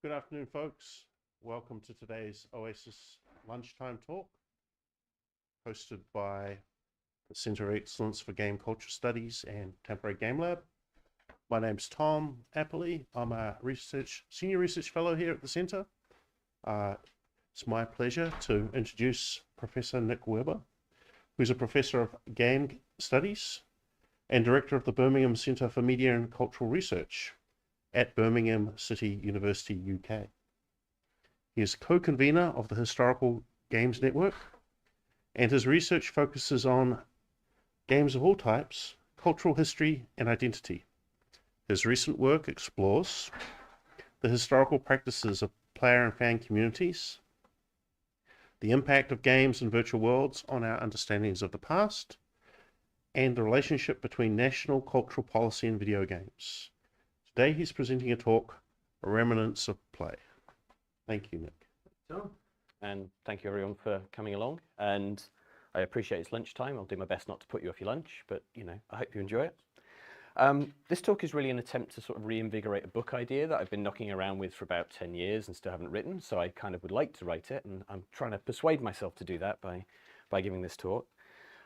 Good afternoon, folks. Welcome to today's OASIS Lunchtime talk, hosted by the Centre of Excellence for Game Culture Studies and Temporary Game Lab. My name's Tom Appley. I'm a senior research fellow here at the Centre. It's my pleasure to introduce Professor Nick Weber, who's a professor of game studies and director of the Birmingham Centre for Media and Cultural Research at Birmingham City University, UK. He is co-convenor of the Historical Games Network, and his research focuses on games of all types, cultural history, and identity. His recent work explores the historical practices of player and fan communities, the impact of games and virtual worlds on our understandings of the past, and the relationship between national cultural policy and video games. Today he's presenting a talk, Remnants of Play. Thank you, Nick. And thank you everyone for coming along. And I appreciate it's lunchtime. I'll do my best not to put you off your lunch, but I hope you enjoy it. This talk is really an attempt to sort of reinvigorate a book idea that I've been knocking around with for about 10 years and still haven't written. So I kind of would like to write it, and I'm trying to persuade myself to do that by giving this talk.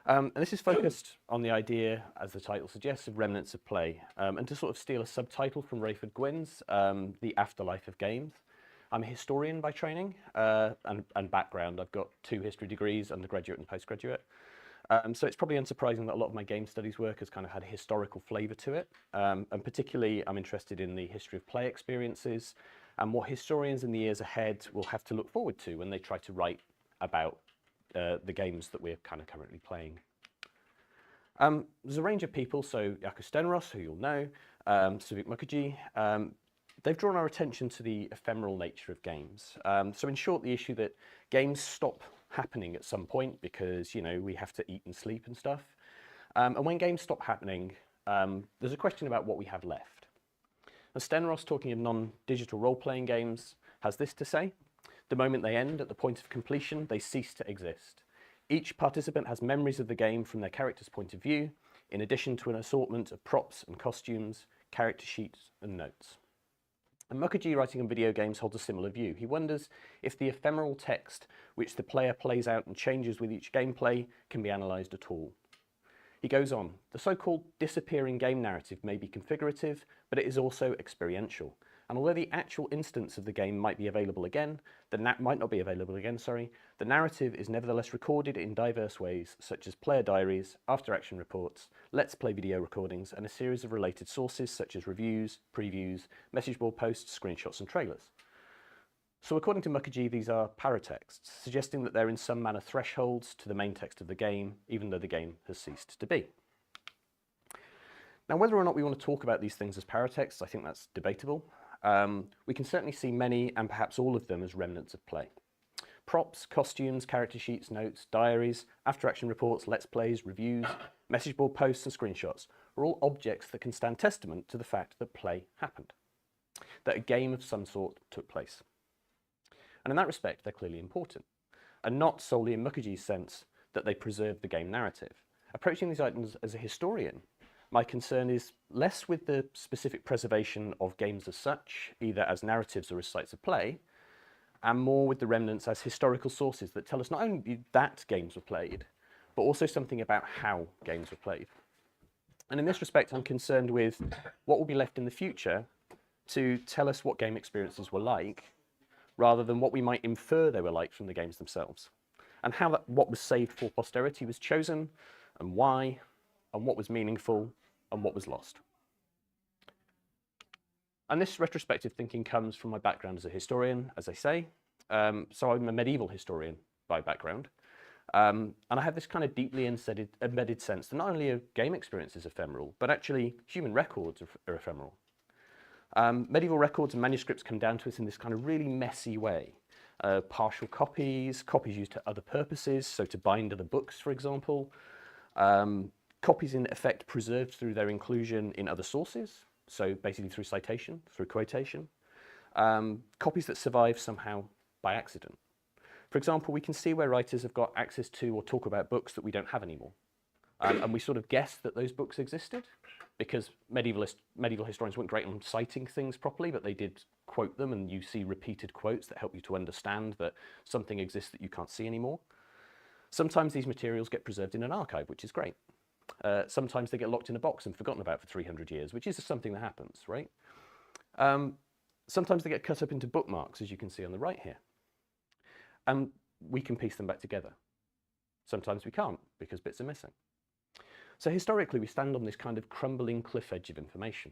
And this is focused on the idea, as the title suggests, of remnants of play, and to sort of steal a subtitle from Rayford Gwynne's The Afterlife of Games. I'm a historian by training and background. I've got 2 history degrees, undergraduate and postgraduate. So it's probably unsurprising that a lot of my game studies work has kind of had a historical flavour to it. And particularly, I'm interested in the history of play experiences and what historians in the years ahead will have to look forward to when they try to write about the games that we're kind of currently playing. There's a range of people, so Jaakko Stenros, who you'll know, Suvik Mukherjee, they've drawn our attention to the ephemeral nature of games. So in short, the issue that games stop happening at some point because, we have to eat and sleep and stuff. And when games stop happening, there's a question about what we have left. Now, Stenros, talking of non-digital role-playing games, has this to say: the moment they end, at the point of completion, they cease to exist. Each participant has memories of the game from their character's point of view, in addition to an assortment of props and costumes, character sheets and notes. And Mukherjee, writing on video games, holds a similar view. He wonders if the ephemeral text which the player plays out and changes with each gameplay can be analysed at all. He goes on, the so-called disappearing game narrative may be configurative, but it is also experiential. And although the actual instance of the game might be available again, might not be available again, the narrative is nevertheless recorded in diverse ways, such as player diaries, after-action reports, let's play video recordings, and a series of related sources such as reviews, previews, message board posts, screenshots, and trailers. So according to Mukherjee, these are paratexts, suggesting that they're in some manner thresholds to the main text of the game, even though the game has ceased to be. Now, whether or not we want to talk about these things as paratexts, I think that's debatable. We can certainly see many, and perhaps all of them, as remnants of play. Props, costumes, character sheets, notes, diaries, after-action reports, let's plays, reviews, message board posts and screenshots are all objects that can stand testament to the fact that play happened, that a game of some sort took place. And in that respect, they're clearly important, and not solely in Mukherjee's sense that they preserve the game narrative. Approaching these items as a historian, my concern is less with the specific preservation of games as such, either as narratives or as sites of play, and more with the remnants as historical sources that tell us not only that games were played, but also something about how games were played. And in this respect, I'm concerned with what will be left in the future to tell us what game experiences were like, rather than what we might infer they were like from the games themselves, and how what was saved for posterity was chosen, and why, and what was meaningful, and what was lost. And this retrospective thinking comes from my background as a historian, as I say. So I'm a medieval historian by background. And I have this kind of deeply embedded sense that not only are game experiences ephemeral, but actually human records are ephemeral. Medieval records and manuscripts come down to us in this kind of really messy way. Partial copies, copies used to other purposes, so to bind other books, for example. Copies in effect preserved through their inclusion in other sources, so basically through citation, through quotation. Copies that survive somehow by accident. For example, we can see where writers have got access to or talk about books that we don't have anymore. And we sort of guessed that those books existed because medieval historians weren't great on citing things properly, but they did quote them and you see repeated quotes that help you to understand that something exists that you can't see anymore. Sometimes these materials get preserved in an archive, which is great. Sometimes they get locked in a box and forgotten about for 300 years, which is something that happens, right? Sometimes they get cut up into bookmarks, as you can see on the right here. And we can piece them back together. Sometimes we can't, because bits are missing. So historically, we stand on this kind of crumbling cliff edge of information.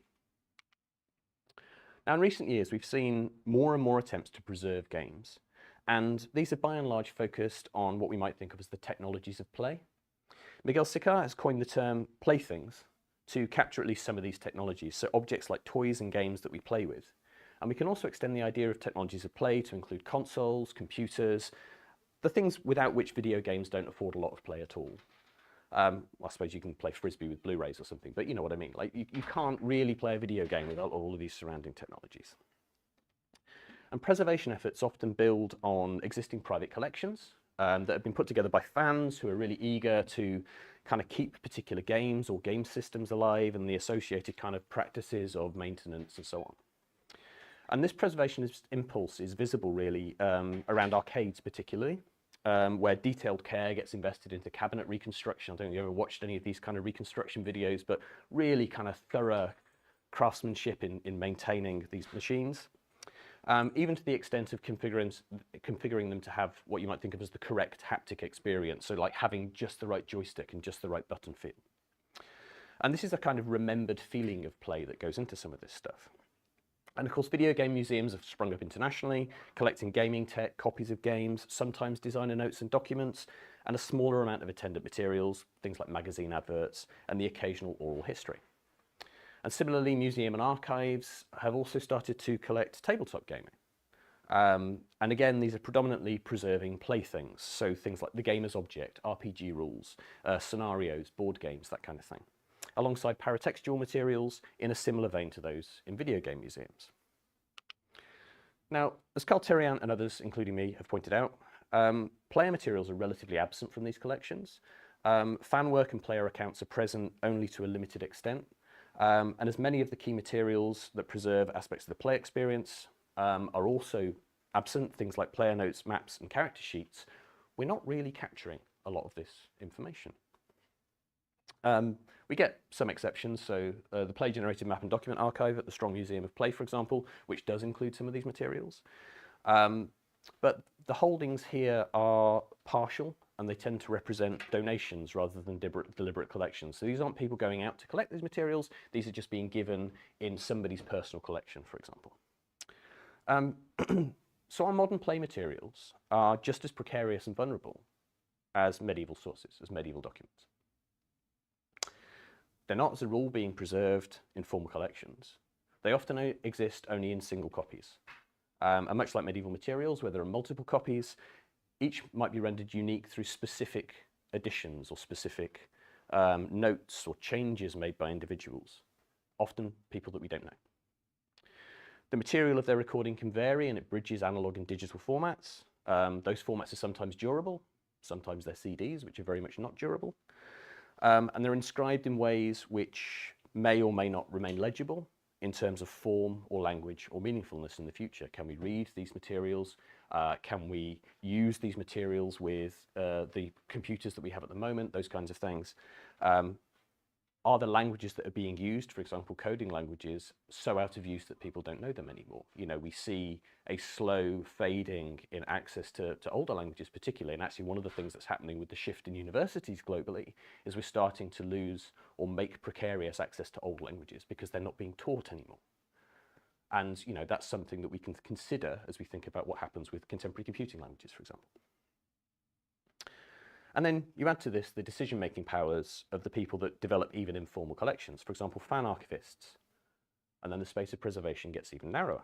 Now, in recent years, we've seen more and more attempts to preserve games, and these are by and large focused on what we might think of as the technologies of play. Miguel Sicar has coined the term playthings to capture at least some of these technologies, so objects like toys and games that we play with. And we can also extend the idea of technologies of play to include consoles, computers, the things without which video games don't afford a lot of play at all. I suppose you can play Frisbee with Blu-rays or something, but you know what I mean. Like you can't really play a video game without all of these surrounding technologies. And preservation efforts often build on existing private collections that have been put together by fans who are really eager to kind of keep particular games or game systems alive and the associated kind of practices of maintenance and so on. And this preservationist impulse is visible really around arcades particularly, where detailed care gets invested into cabinet reconstruction. I don't know if you ever watched any of these kind of reconstruction videos, but really kind of thorough craftsmanship in maintaining these machines. Even to the extent of configuring them to have what you might think of as the correct haptic experience, so like having just the right joystick and just the right button feel. And this is a kind of remembered feeling of play that goes into some of this stuff. And of course, video game museums have sprung up internationally, collecting gaming tech, copies of games, sometimes designer notes and documents, and a smaller amount of attendant materials, things like magazine adverts, and the occasional oral history. And similarly, museum and archives have also started to collect tabletop gaming. And again, these are predominantly preserving playthings, so things like the gamer's object, RPG rules, scenarios, board games, that kind of thing, alongside paratextual materials in a similar vein to those in video game museums. Now, as Carl Therian and others, including me, have pointed out, player materials are relatively absent from these collections. Fan work and player accounts are present only to a limited extent. And as many of the key materials that preserve aspects of the play experience are also absent, things like player notes, maps, and character sheets, we're not really capturing a lot of this information. We get some exceptions, so the Play-Generated Map and Document Archive at the Strong Museum of Play, for example, which does include some of these materials. But the holdings here are partial, and they tend to represent donations rather than deliberate collections. So these aren't people going out to collect these materials, these are just being given in somebody's personal collection, for example. So our modern play materials are just as precarious and vulnerable as medieval sources, as medieval documents. They're not, as a rule, being preserved in formal collections. They often exist only in single copies. And much like medieval materials, where there are multiple copies, each might be rendered unique through specific additions or specific notes or changes made by individuals, often people that we don't know. The material of their recording can vary, and it bridges analog and digital formats. Those formats are sometimes durable, sometimes they're CDs, which are very much not durable. And they're inscribed in ways which may or may not remain legible in terms of form or language or meaningfulness in the future. Can we read these materials? Can we use these materials with the computers that we have at the moment? Those kinds of things. Are the languages that are being used, for example, coding languages, so out of use that people don't know them anymore? You know, we see a slow fading in access to older languages particularly, and actually one of the things that's happening with the shift in universities globally is we're starting to lose or make precarious access to old languages because they're not being taught anymore. And, you know, that's something that we can consider as we think about what happens with contemporary computing languages, for example. And then you add to this the decision-making powers of the people that develop even informal collections, for example, fan archivists. And then the space of preservation gets even narrower.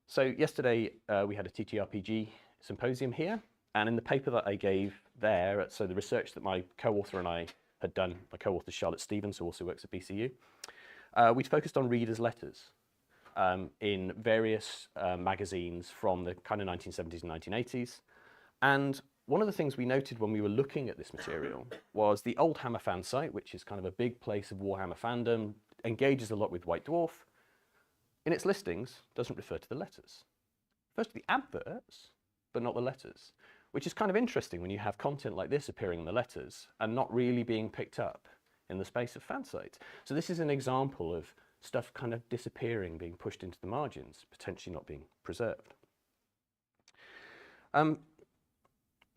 So yesterday we had a TTRPG symposium here, and in the paper that I gave there, so the research that my co-author and I had done, my co-author Charlotte Stevens, who also works at BCU, we'd focused on readers' letters in various magazines from the kind of 1970s and 1980s. And one of the things we noted when we were looking at this material was the old Hammer fan site, which is kind of a big place of Warhammer fandom, engages a lot with White Dwarf. in its listings, doesn't refer to the letters. It refers to the adverts, but not the letters, which is kind of interesting when you have content like this appearing in the letters and not really being picked up in the space of fan sites. So this is an example of stuff kind of disappearing, being pushed into the margins, potentially not being preserved.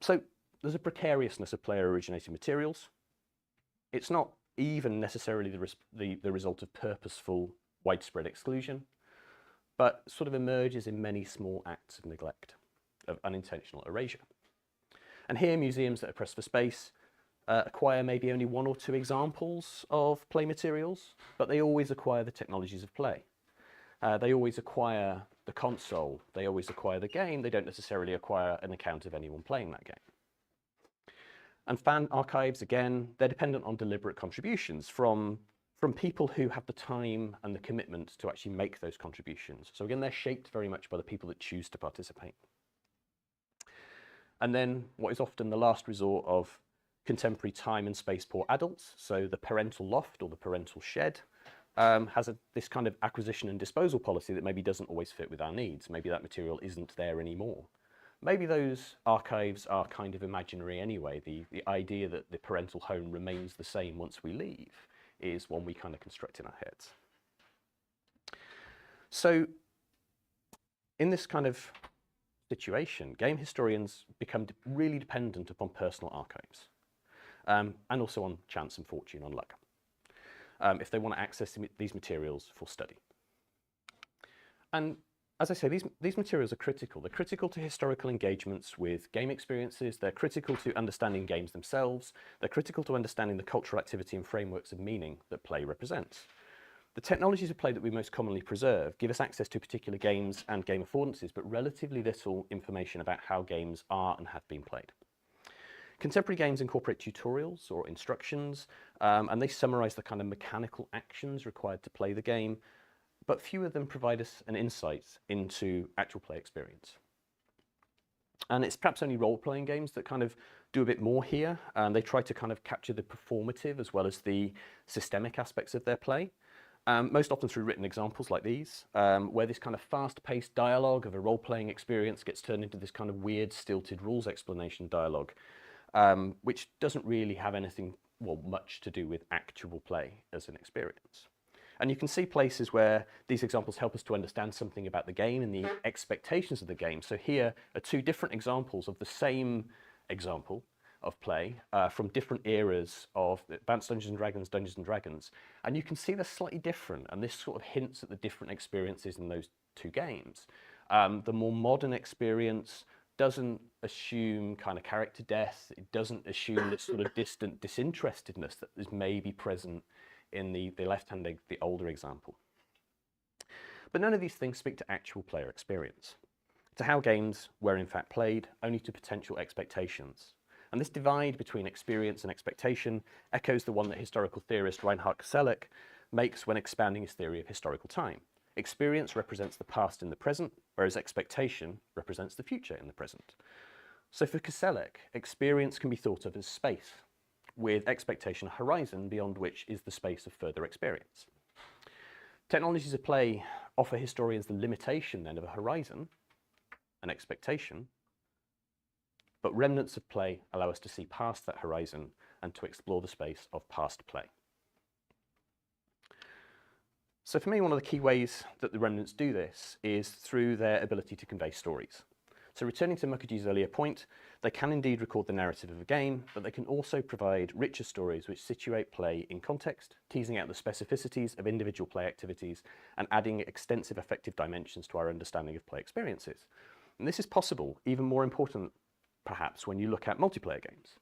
So there's a precariousness of player-originated materials. It's not even necessarily the result of purposeful, widespread exclusion, but sort of emerges in many small acts of neglect, of unintentional erasure. And here, museums that are pressed for space acquire maybe only 1 or 2 examples of play materials, but they always acquire the technologies of play. They always acquire the console, they always acquire the game, they don't necessarily acquire an account of anyone playing that game. And fan archives, again, they're dependent on deliberate contributions from people who have the time and the commitment to actually make those contributions. So again, they're shaped very much by the people that choose to participate. And then what is often the last resort of contemporary time and space poor adults, so the parental loft or the parental shed, has this kind of acquisition and disposal policy that maybe doesn't always fit with our needs. Maybe that material isn't there anymore. Maybe those archives are kind of imaginary anyway. The idea that the parental home remains the same once we leave is one we kind of construct in our heads. So in this kind of situation, game historians become really dependent upon personal archives, and also on chance and fortune, on luck, if they want to access these materials for study. And as I say, these materials are critical. They're critical to historical engagements with game experiences. They're critical to understanding games themselves. They're critical to understanding the cultural activity and frameworks of meaning that play represents. The technologies of play that we most commonly preserve give us access to particular games and game affordances, but relatively little information about how games are and have been played. Contemporary games incorporate tutorials or instructions, and they summarize the kind of mechanical actions required to play the game, but few of them provide us an insight into actual play experience. And it's perhaps only role-playing games that kind of do a bit more here, and they try to kind of capture the performative as well as the systemic aspects of their play. Most often through written examples like these, where this kind of fast-paced dialogue of a role-playing experience gets turned into this kind of weird, stilted rules explanation dialogue, which doesn't really have anything, well, much to do with actual play as an experience. And you can see places where these examples help us to understand something about the game and the expectations of the game. So here are 2 different examples of the same example of play from different eras of Advanced Dungeons & Dragons. And you can see they're slightly different, and this sort of hints at the different experiences in those 2 games. The more modern experience doesn't assume kind of character death. It doesn't assume this sort of distant disinterestedness that is maybe present in the left-hand, the older example. But none of these things speak to actual player experience, to how games were in fact played, only to potential expectations. And this divide between experience and expectation echoes the one that historical theorist Reinhard Koselleck makes when expounding his theory of historical time. Experience represents the past in the present, whereas expectation represents the future in the present. So for Koselleck, experience can be thought of as space, with expectation a horizon beyond which is the space of further experience. Technologies of play offer historians the limitation then of a horizon, an expectation, but remnants of play allow us to see past that horizon and to explore the space of past play. So for me, one of the key ways that the remnants do this is through their ability to convey stories. So returning to Mukherjee's earlier point, they can indeed record the narrative of a game, but they can also provide richer stories which situate play in context, teasing out the specificities of individual play activities and adding extensive affective dimensions to our understanding of play experiences. And this is possible, even more important perhaps, when you look at multiplayer games,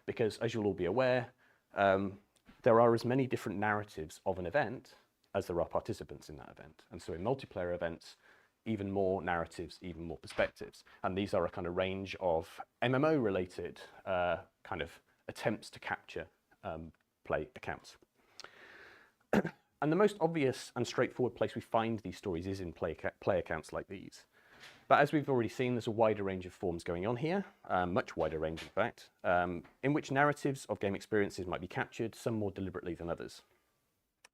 because as you'll all be aware, there are as many different narratives of an event as there are participants in that event. And so in multiplayer events, even more narratives, even more perspectives. And these are a kind of range of MMO-related kind of attempts to capture play accounts. And the most obvious and straightforward place we find these stories is in play accounts like these. But as we've already seen, there's a wider range of forms going on here, much wider range in fact, in which narratives of game experiences might be captured, some more deliberately than others.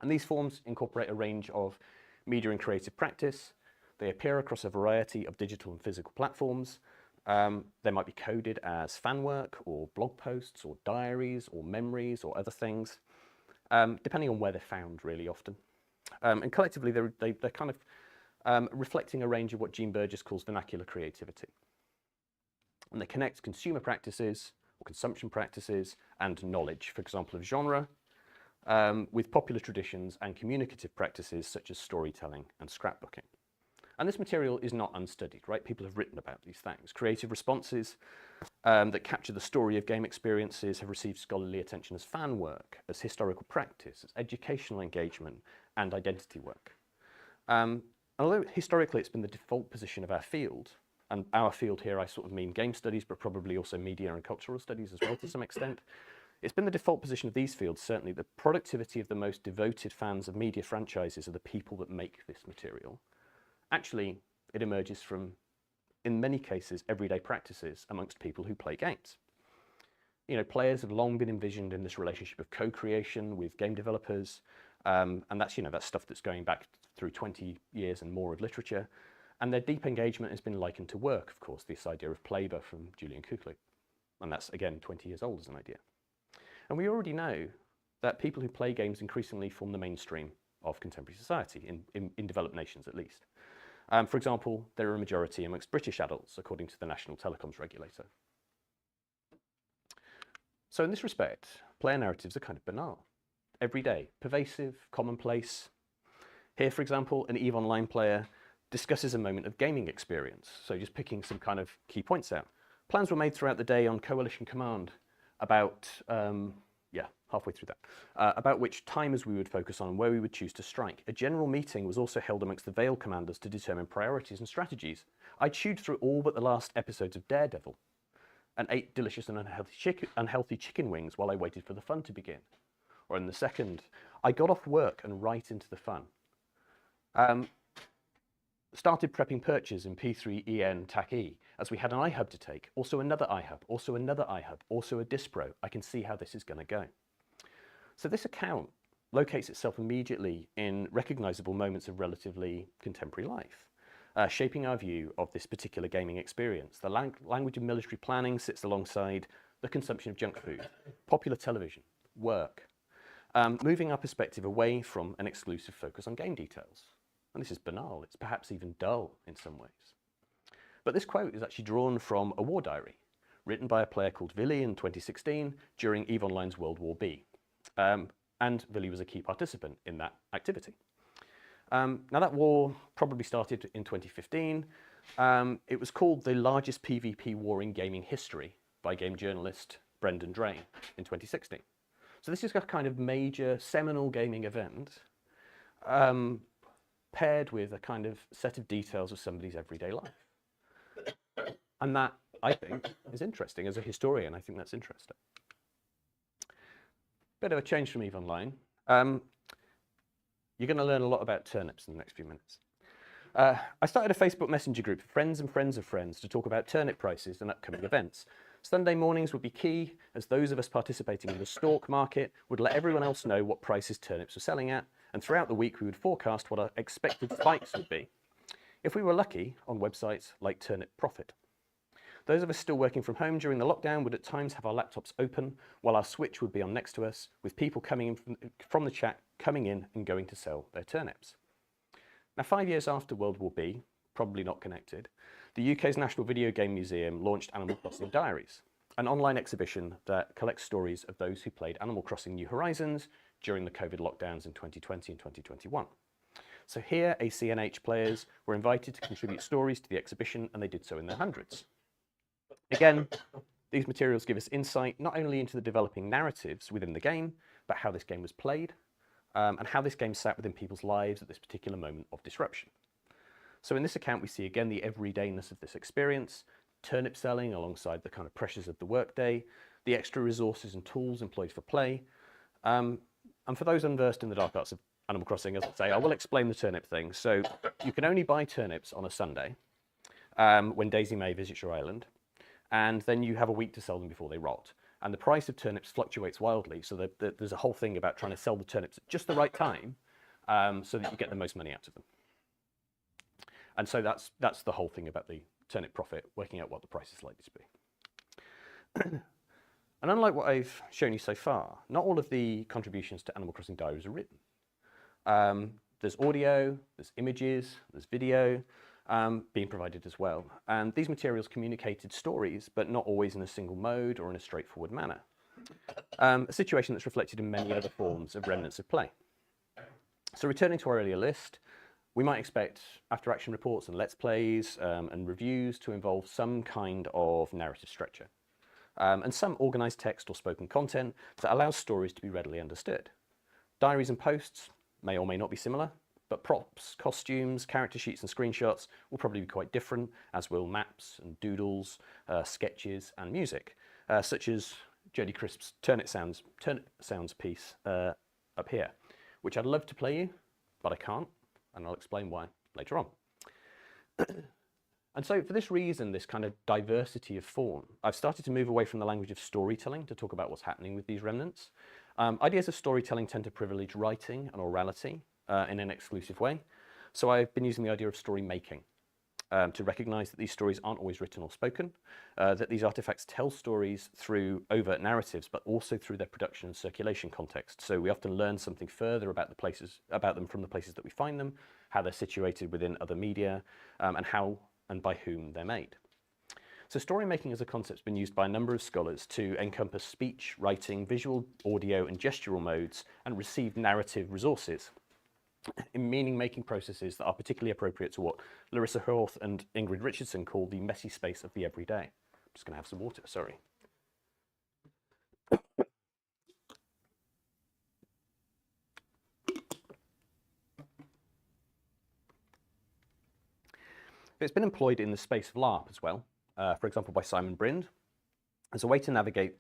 And these forms incorporate a range of media and creative practice. They appear across a variety of digital and physical platforms. They might be coded as fan work or blog posts or diaries or memories or other things, depending on where they're found really often. And collectively, they're kind of reflecting a range of what Jean Burgess calls vernacular creativity. And they connect consumer practices or consumption practices and knowledge, for example, of genre, with popular traditions and communicative practices such as storytelling and scrapbooking. And this material is not unstudied, right? People have written about these things. Creative responses that capture the story of game experiences have received scholarly attention as fan work, as historical practice, as educational engagement, and identity work. Although historically it's been the default position of our field, and our field here I sort of mean game studies, but probably also media and cultural studies as well to some extent, it's been the default position of these fields, certainly. The productivity of the most devoted fans of media franchises are the people that make this material. Actually, it emerges from, in many cases, everyday practices amongst people who play games. You know, players have long been envisioned in this relationship of co-creation with game developers, and that's, you know, that's stuff that's going back through 20 years and more of literature. And their deep engagement has been likened to work, of course, this idea of Plaber from Julian Kuklu. And that's, again, 20 years old as an idea. And we already know that people who play games increasingly form the mainstream of contemporary society, in developed nations at least. For example, there are a majority amongst British adults, according to the National Telecoms Regulator. So in this respect, player narratives are kind of banal, everyday, pervasive, commonplace. Here, for example, an EVE Online player discusses a moment of gaming experience. So just picking some kind of key points out. Plans were made throughout the day on Coalition Command about, halfway through that, about which timers we would focus on and where we would choose to strike. A general meeting was also held amongst the Vale commanders to determine priorities and strategies. I chewed through all but the last episodes of Daredevil and ate delicious and unhealthy chicken wings while I waited for the fun to begin. Or in the second, I got off work and right into the fun. Started prepping purchase in P3EN TAC-E as we had an iHub to take, also another iHub, also another iHub, also a Dispro. I can see how this is going to go. So this account locates itself immediately in recognizable moments of relatively contemporary life, shaping our view of this particular gaming experience. The language of military planning sits alongside the consumption of junk food, popular television, work, moving our perspective away from an exclusive focus on game details. And this is banal, it's perhaps even dull in some ways. But this quote is actually drawn from a war diary, written by a player called Willy in 2016 during EVE Online's World War B. And Willy was a key participant in that activity. Now that war probably started in 2015. It was called the largest PvP war in gaming history by game journalist Brendan Drain in 2016. So this is a kind of major seminal gaming event paired with a kind of set of details of somebody's everyday life. And that, I think, is interesting. As a historian, I think that's interesting. Bit of a change from EVE Online. You're going to learn a lot about turnips in the next few minutes. I started a Facebook Messenger group of friends and friends of friends to talk about turnip prices and upcoming events. Sunday mornings would be key, as those of us participating in the stalk market would let everyone else know what prices turnips were selling at, and throughout the week we would forecast what our expected spikes would be, if we were lucky, on websites like Turnip Profit. Those of us still working from home during the lockdown would at times have our laptops open while our Switch would be on next to us, with people coming in from the chat, coming in and going to sell their turnips. Now, 5 years after World War B, probably not connected, the UK's National Video Game Museum launched Animal Crossing Diaries, an online exhibition that collects stories of those who played Animal Crossing New Horizons during the COVID lockdowns in 2020 and 2021. So here, ACNH players were invited to contribute stories to the exhibition, and they did so in their hundreds. Again, these materials give us insight not only into the developing narratives within the game, but how this game was played, and how this game sat within people's lives at this particular moment of disruption. So in this account, we see again the everydayness of this experience, turnip selling alongside the kind of pressures of the workday, the extra resources and tools employed for play. And for those unversed in the dark arts of Animal Crossing, as I say, I will explain the turnip thing. So you can only buy turnips on a Sunday when Daisy May visits your island, and then you have a week to sell them before they rot. And the price of turnips fluctuates wildly, so there's a whole thing about trying to sell the turnips at just the right time so that you get the most money out of them. And so that's the whole thing about the turnip profit, working out what the price is likely to be. And unlike what I've shown you so far, not all of the contributions to Animal Crossing Diaries are written. There's audio, there's images, there's video being provided as well. And these materials communicated stories, but not always in a single mode or in a straightforward manner. A situation that's reflected in many other forms of remnants of play. So returning to our earlier list, we might expect after-action reports and let's plays and reviews to involve some kind of narrative structure. And some organised text or spoken content that allows stories to be readily understood. Diaries and posts may or may not be similar, but props, costumes, character sheets and screenshots will probably be quite different, as will maps and doodles, sketches and music, such as Jody Crisp's Turnip Sounds piece up here, which I'd love to play you, but I can't, and I'll explain why later on. And so for this reason, this kind of diversity of form, I've started to move away from the language of storytelling to talk about what's happening with these remnants. Ideas of storytelling tend to privilege writing and orality in an exclusive way. So I've been using the idea of story making to recognize that these stories aren't always written or spoken, that these artifacts tell stories through overt narratives, but also through their production and circulation context. So we often learn something further about them from the places that we find them, how they're situated within other media, and how and by whom they're made. So story making as a concept has been used by a number of scholars to encompass speech, writing, visual, audio and gestural modes and received narrative resources in meaning-making processes that are particularly appropriate to what Larissa Horth and Ingrid Richardson call the messy space of the everyday. I'm just going to have some water, sorry. It's been employed in the space of LARP as well, for example by Simon Brind, as a way to navigate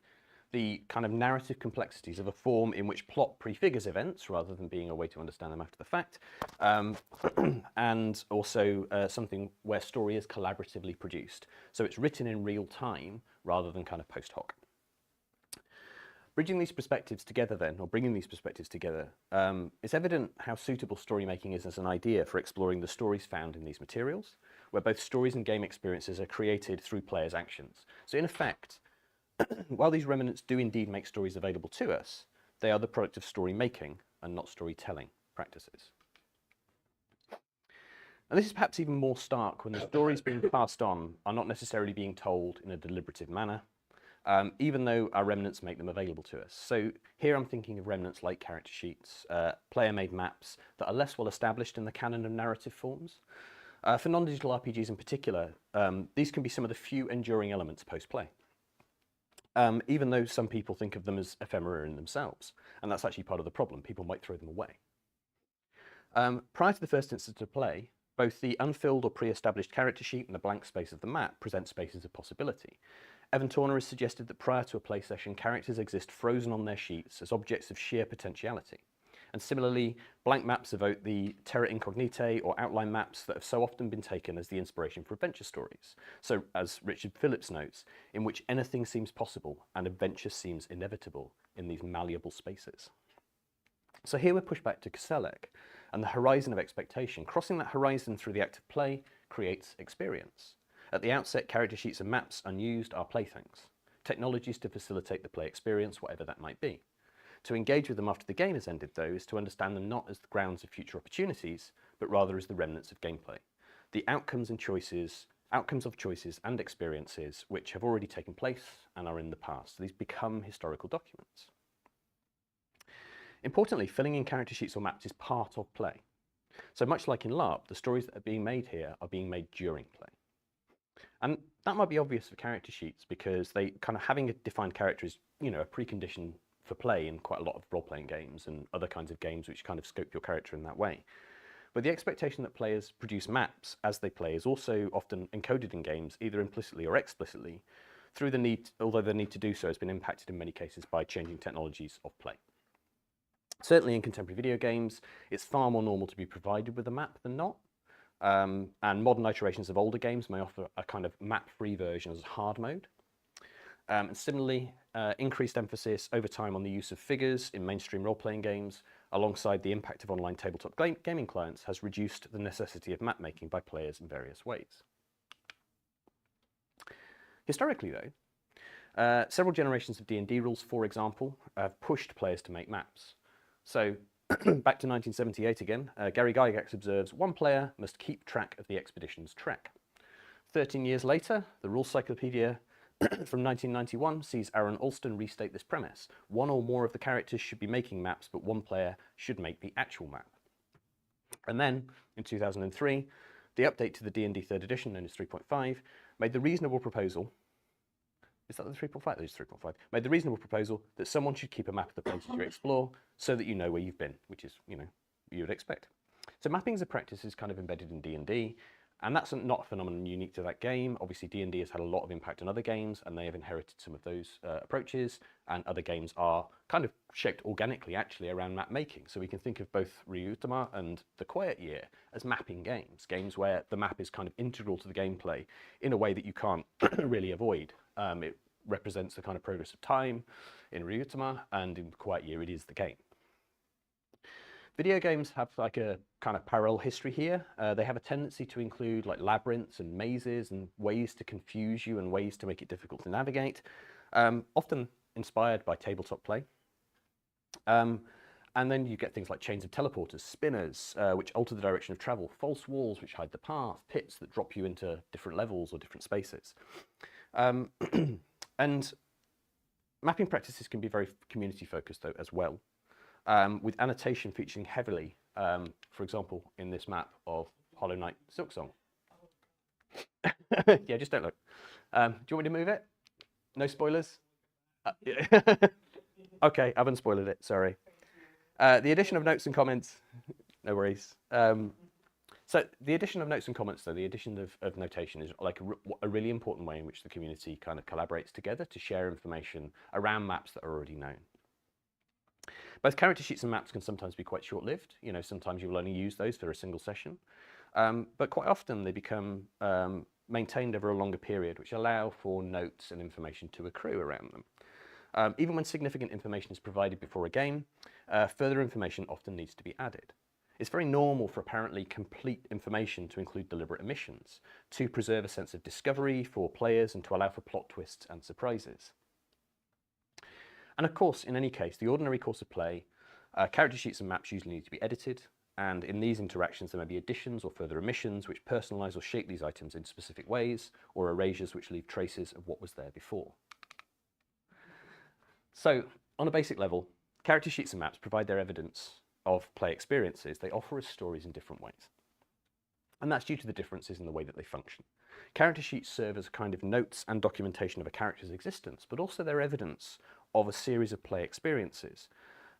the kind of narrative complexities of a form in which plot prefigures events rather than being a way to understand them after the fact, and also something where story is collaboratively produced. So it's written in real time rather than kind of post hoc. Bridging these perspectives together then, or bringing these perspectives together, it's evident how suitable story making is as an idea for exploring the stories found in these materials, where both stories and game experiences are created through players' actions. So in effect, while these remnants do indeed make stories available to us, they are the product of story making and not storytelling practices. And this is perhaps even more stark when the stories being passed on are not necessarily being told in a deliberative manner, even though our remnants make them available to us. So here I'm thinking of remnants like character sheets, player-made maps that are less well established in the canon of narrative forms. For non-digital RPGs in particular, these can be some of the few enduring elements post-play, even though some people think of them as ephemera in themselves. And that's actually part of the problem. People might throw them away. Prior to the first instance of play, both the unfilled or pre-established character sheet and the blank space of the map present spaces of possibility. Evan Torner has suggested that prior to a play session, characters exist frozen on their sheets as objects of sheer potentiality. And similarly, blank maps evoke the terra incognitae or outline maps that have so often been taken as the inspiration for adventure stories. So, as Richard Phillips notes, in which anything seems possible and adventure seems inevitable in these malleable spaces. So here we're pushed back to Koselleck and the horizon of expectation. Crossing that horizon through the act of play creates experience. At the outset, character sheets and maps unused are playthings, technologies to facilitate the play experience, whatever that might be. To engage with them after the game has ended, though, is to understand them not as the grounds of future opportunities, but rather as the remnants of gameplay. The outcomes of choices and experiences which have already taken place and are in the past. So these become historical documents. Importantly, filling in character sheets or maps is part of play. So much like in LARP, the stories that are being made here are being made during play. And that might be obvious for character sheets because they kind of having a defined character is, a precondition for play in quite a lot of role-playing games and other kinds of games which kind of scope your character in that way. But the expectation that players produce maps as they play is also often encoded in games, either implicitly or explicitly, although the need to do so has been impacted in many cases by changing technologies of play. Certainly in contemporary video games, it's far more normal to be provided with a map than not. And modern iterations of older games may offer a kind of map-free version as hard mode. And similarly, increased emphasis over time on the use of figures in mainstream role-playing games, alongside the impact of online tabletop gaming clients, has reduced the necessity of map making by players in various ways. Historically, though, several generations of D&D rules, for example, have pushed players to make maps. So, back to 1978 again, Gary Gygax observes, one player must keep track of the expedition's trek. 13 years later, the Rules Cyclopedia from 1991 sees Aaron Alston restate this premise. One or more of the characters should be making maps, but one player should make the actual map. And then, in 2003, the update to the D&D 3rd edition, known as 3.5, made the reasonable proposal, is that the 3.5? There's 3.5. Made the reasonable proposal that someone should keep a map of the places you explore so that you know where you've been, which is, you would expect. So mapping as a practice is kind of embedded in D&D, and that's not a phenomenon unique to that game. Obviously, D&D has had a lot of impact on other games, and they have inherited some of those approaches, and other games are kind of shaped organically, actually, around map making. So we can think of both Ryutama and The Quiet Year as mapping games, games where the map is kind of integral to the gameplay in a way that you can't really avoid. It represents the kind of progress of time in Ryutama, and in The Quiet Year, it is the game. Video games have like a kind of parallel history here. They have a tendency to include like labyrinths and mazes and ways to confuse you and ways to make it difficult to navigate, often inspired by tabletop play. And then you get things like chains of teleporters, spinners, which alter the direction of travel, false walls which hide the path, pits that drop you into different levels or different spaces. And mapping practices can be very community focused though as well. With annotation featuring heavily, for example, in this map of Hollow Knight Silksong. Yeah, just don't look. Do you want me to move it? No spoilers? Okay, I've unspoiled it, sorry. The addition of notes and comments, no worries. So the addition of notes and comments, though, the addition of notation is like a really important way in which the community kind of collaborates together to share information around maps that are already known. Both character sheets and maps can sometimes be quite short-lived. Sometimes you will only use those for a single session. But quite often they become maintained over a longer period, which allow for notes and information to accrue around them. Even when significant information is provided before a game, further information often needs to be added. It's very normal for apparently complete information to include deliberate omissions, to preserve a sense of discovery for players and to allow for plot twists and surprises. And of course, in any case, the ordinary course of play, character sheets and maps usually need to be edited, and in these interactions there may be additions or further omissions which personalise or shape these items in specific ways, or erasures which leave traces of what was there before. So, on a basic level, character sheets and maps provide their evidence of play experiences. They offer us stories in different ways. And that's due to the differences in the way that they function. Character sheets serve as a kind of notes and documentation of a character's existence, but also their evidence of a series of play experiences.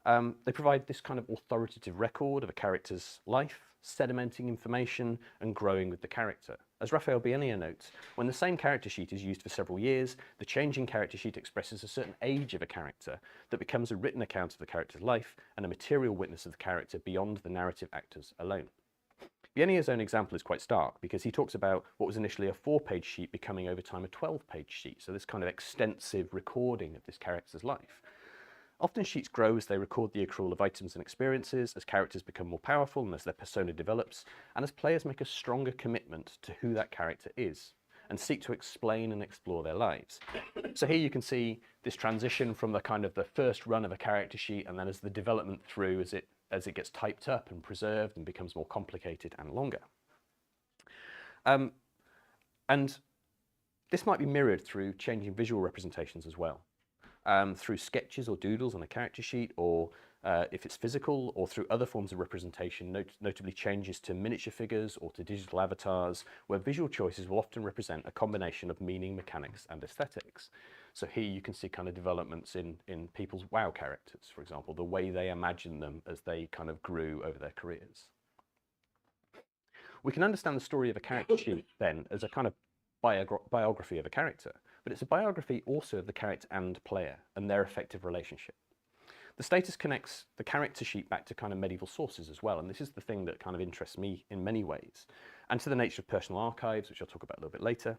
They provide this kind of authoritative record of a character's life, sedimenting information and growing with the character. As Raphael Bienia notes, when the same character sheet is used for several years, the changing character sheet expresses a certain age of a character that becomes a written account of the character's life and a material witness of the character beyond the narrative actors alone. Bienia's own example is quite stark because he talks about what was initially a 4-page sheet becoming over time a 12-page sheet, so this kind of extensive recording of this character's life. Often sheets grow as they record the accrual of items and experiences, as characters become more powerful and as their persona develops, and as players make a stronger commitment to who that character is and seek to explain and explore their lives. So here you can see this transition from the kind of the first run of a character sheet, and then as the development through as it gets typed up and preserved and becomes more complicated and longer. And this might be mirrored through changing visual representations as well. Through sketches or doodles on a character sheet, or if it's physical, or through other forms of representation, notably changes to miniature figures or to digital avatars, where visual choices will often represent a combination of meaning, mechanics, and aesthetics. So here you can see kind of developments in people's WoW characters, for example, the way they imagine them as they kind of grew over their careers. We can understand the story of a character sheet then as a kind of biography of a character, but it's a biography also of the character and player and their affective relationship. The status connects the character sheet back to kind of medieval sources as well, and this is the thing that kind of interests me in many ways, and to the nature of personal archives, which I'll talk about a little bit later.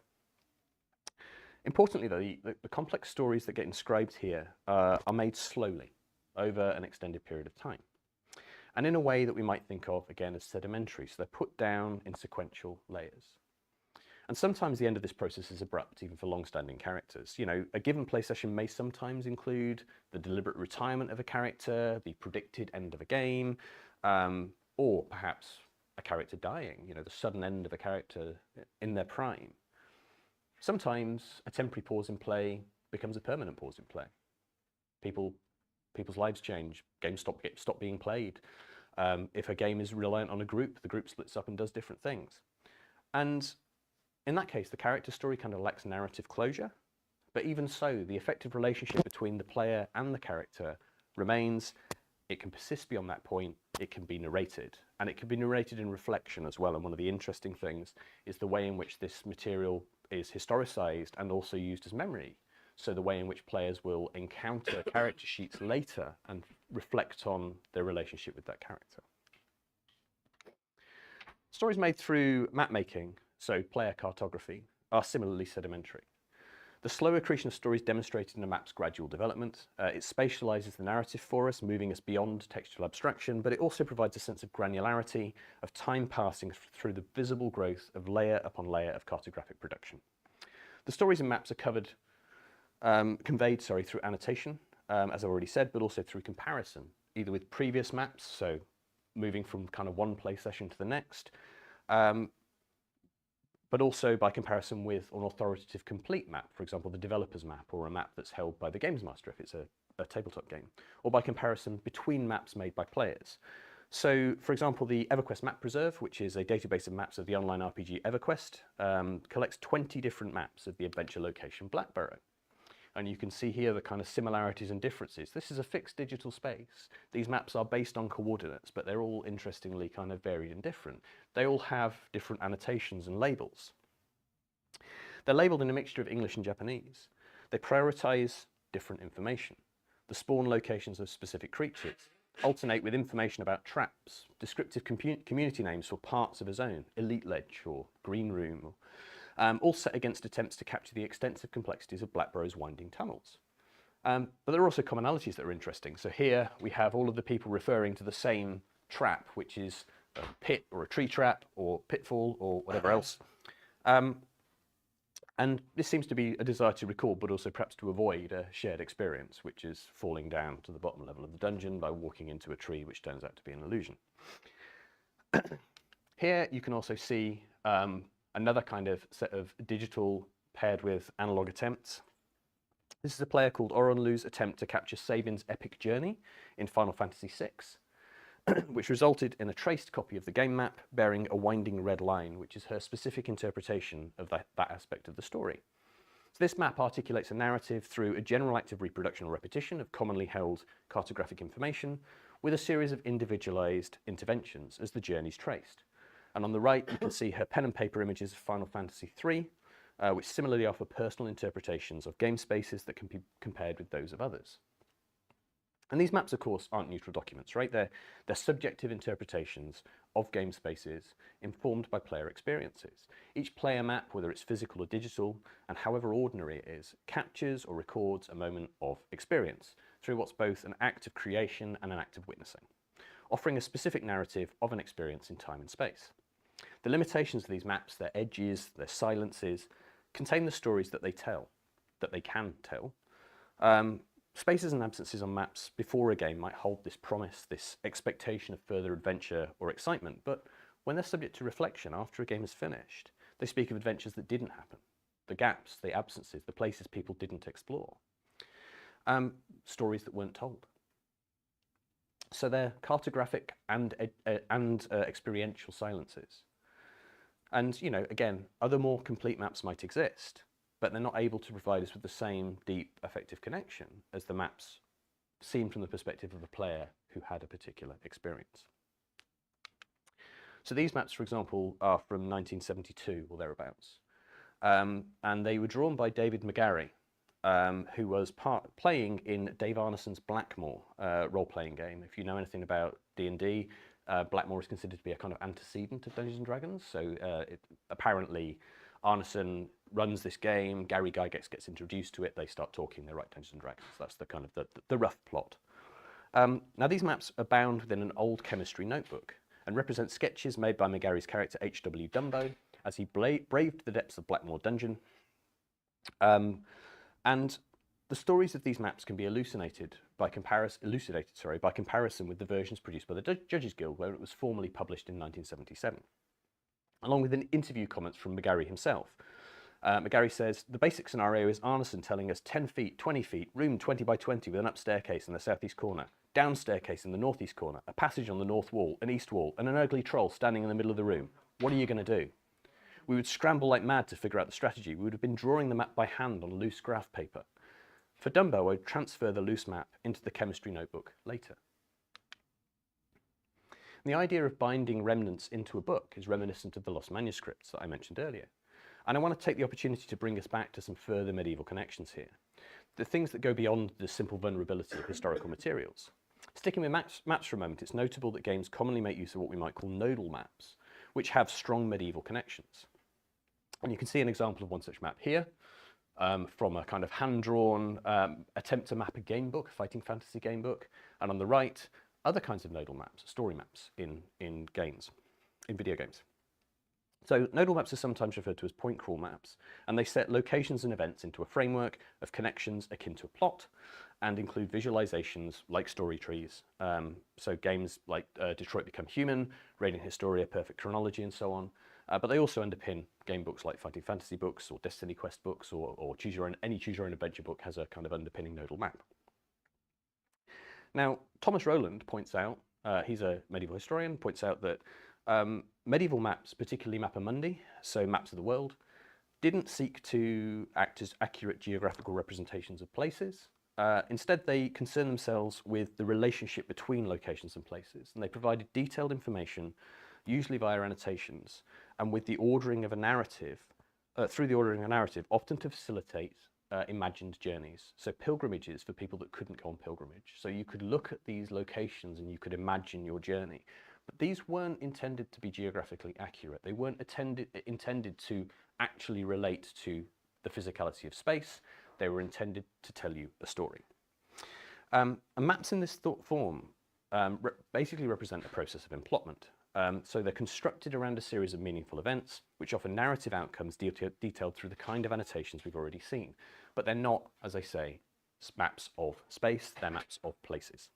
Importantly, though, the complex stories that get inscribed here are made slowly over an extended period of time, and in a way that we might think of, again, as sedimentary. So they're put down in sequential layers. And sometimes the end of this process is abrupt, even for long-standing characters. You know, a given play session may sometimes include the deliberate retirement of a character, the predicted end of a game, or perhaps a character dying, you know, the sudden end of a character in their prime. Sometimes a temporary pause in play becomes a permanent pause in play. People's lives change, games stop being played. If a game is reliant on a group, the group splits up and does different things. And in that case, the character story kind of lacks narrative closure, but even so, the effective relationship between the player and the character remains. It can persist beyond that point, it can be narrated, and it can be narrated in reflection as well. And one of the interesting things is the way in which this material is historicized and also used as memory. So the way in which players will encounter character sheets later and reflect on their relationship with that character. Stories made through map making, so player cartography, are similarly sedimentary. The slow accretion of stories demonstrated in a map's gradual development. It spatializes the narrative for us, moving us beyond textual abstraction, but it also provides a sense of granularity, of time passing through the visible growth of layer upon layer of cartographic production. The stories in maps are conveyed through annotation, as I've already said, but also through comparison, either with previous maps, so moving from kind of one play session to the next, but also by comparison with an authoritative complete map, for example, the developer's map, or a map that's held by the games master if it's a tabletop game, or by comparison between maps made by players. So, for example, the EverQuest Map Preserve, which is a database of maps of the online RPG EverQuest, collects 20 different maps of the adventure location Blackborough. And you can see here the kind of similarities and differences. This is a fixed digital space. These maps are based on coordinates, but they're all interestingly kind of varied and different. They all have different annotations and labels. They're labeled in a mixture of English and Japanese. They prioritize different information. The spawn locations of specific creatures alternate with information about traps, descriptive community names for parts of a zone, elite ledge or green room, all set against attempts to capture the extensive complexities of Blackborough's winding tunnels. But there are also commonalities that are interesting. So here we have all of the people referring to the same trap, which is a pit or a tree trap or pitfall or whatever else. And this seems to be a desire to record, but also perhaps to avoid a shared experience, which is falling down to the bottom level of the dungeon by walking into a tree, which turns out to be an illusion. Here you can also see another kind of set of digital paired with analog attempts. This is a player called Oronlu's attempt to capture Sabin's epic journey in Final Fantasy VI, which resulted in a traced copy of the game map bearing a winding red line, which is her specific interpretation of that aspect of the story. So this map articulates a narrative through a general act of reproduction or repetition of commonly held cartographic information with a series of individualized interventions as the journey's traced. And on the right, you can see her pen and paper images of Final Fantasy III, which similarly offer personal interpretations of game spaces that can be compared with those of others. And these maps, of course, aren't neutral documents, right? They're subjective interpretations of game spaces informed by player experiences. Each player map, whether it's physical or digital, and however ordinary it is, captures or records a moment of experience through what's both an act of creation and an act of witnessing, offering a specific narrative of an experience in time and space. The limitations of these maps, their edges, their silences, contain the stories that they tell, that they can tell. Spaces and absences on maps before a game might hold this promise, this expectation of further adventure or excitement, but when they're subject to reflection after a game is finished, they speak of adventures that didn't happen, the gaps, the absences, the places people didn't explore, stories that weren't told. So they're cartographic and experiential silences. And, you know, again, other more complete maps might exist, but they're not able to provide us with the same deep affective connection as the maps seen from the perspective of a player who had a particular experience. So these maps, for example, are from 1972 or thereabouts. And they were drawn by David McGarry, who was playing in Dave Arneson's Blackmore role-playing game. If you know anything about D&D, Blackmore is considered to be a kind of antecedent of Dungeons & Dragons. So apparently Arneson runs this game, Gary Gygax gets introduced to it, they start talking, they write Dungeons and Dragons. That's the kind of the rough plot. Now these maps are bound within an old chemistry notebook and represent sketches made by McGarry's character H.W. Dumbo as he braved the depths of Blackmoor Dungeon. And the stories of these maps can be elucidated by comparison with the versions produced by the Judges Guild, where it was formally published in 1977. Along with an interview comments from McGarry himself. McGarry says, the basic scenario is Arneson telling us 10 feet, 20 feet, room 20 by 20 with an up staircase in the southeast corner, down staircase in the northeast corner, a passage on the north wall, an east wall, and an ugly troll standing in the middle of the room. What are you going to do? We would scramble like mad to figure out the strategy. We would have been drawing the map by hand on loose graph paper. For Dumbo, I would transfer the loose map into the chemistry notebook later. The idea of binding remnants into a book is reminiscent of the lost manuscripts that I mentioned earlier. And I want to take the opportunity to bring us back to some further medieval connections here. The things that go beyond the simple vulnerability of historical materials. Sticking with maps for a moment, it's notable that games commonly make use of what we might call nodal maps, which have strong medieval connections. And you can see an example of one such map here, from a kind of hand-drawn attempt to map a game book, a fighting fantasy game book. And on the right, other kinds of nodal maps, story maps in games, in video games. So nodal maps are sometimes referred to as point crawl maps, and they set locations and events into a framework of connections akin to a plot, and include visualizations like story trees. So games like Detroit Become Human, Radiant Historia, Perfect Chronology, and so on. But they also underpin game books like fighting fantasy books or Destiny Quest books, or any choose your own adventure book has a kind of underpinning nodal map. Now, Thomas Rowland points out, he's a medieval historian, points out that medieval maps, particularly Mappa Mundi, so maps of the world, didn't seek to act as accurate geographical representations of places. Instead, they concerned themselves with the relationship between locations and places, and they provided detailed information, usually via annotations, and with the ordering of a narrative, through the ordering of a narrative, often to facilitate imagined journeys. So pilgrimages for people that couldn't go on pilgrimage. So you could look at these locations and you could imagine your journey. But these weren't intended to be geographically accurate. They weren't intended to actually relate to the physicality of space. They were intended to tell you a story. And maps in this form basically represent a process of emplotment. So they're constructed around a series of meaningful events, which offer narrative outcomes detailed through the kind of annotations we've already seen. But they're not, as I say, maps of space, they're maps of places.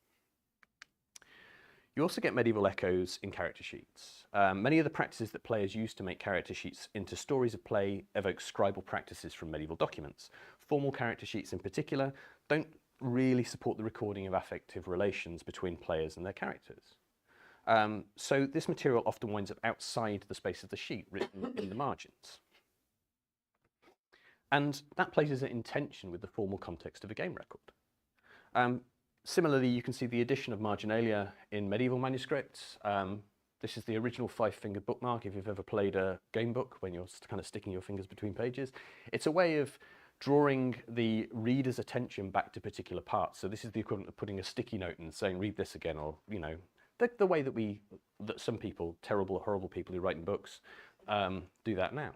You also get medieval echoes in character sheets. Many of the practices that players use to make character sheets into stories of play evoke scribal practices from medieval documents. Formal character sheets in particular don't really support the recording of affective relations between players and their characters. So this material often winds up outside the space of the sheet, written in the margins. And that places it in tension with the formal context of a game record. Similarly, you can see the addition of marginalia in medieval manuscripts. This is the original 5-fingered bookmark if you've ever played a game book when you're kind of sticking your fingers between pages. It's a way of drawing the reader's attention back to particular parts. So this is the equivalent of putting a sticky note and saying, read this again, or, you know, the way that some people, terrible, horrible people who write in books, do that now.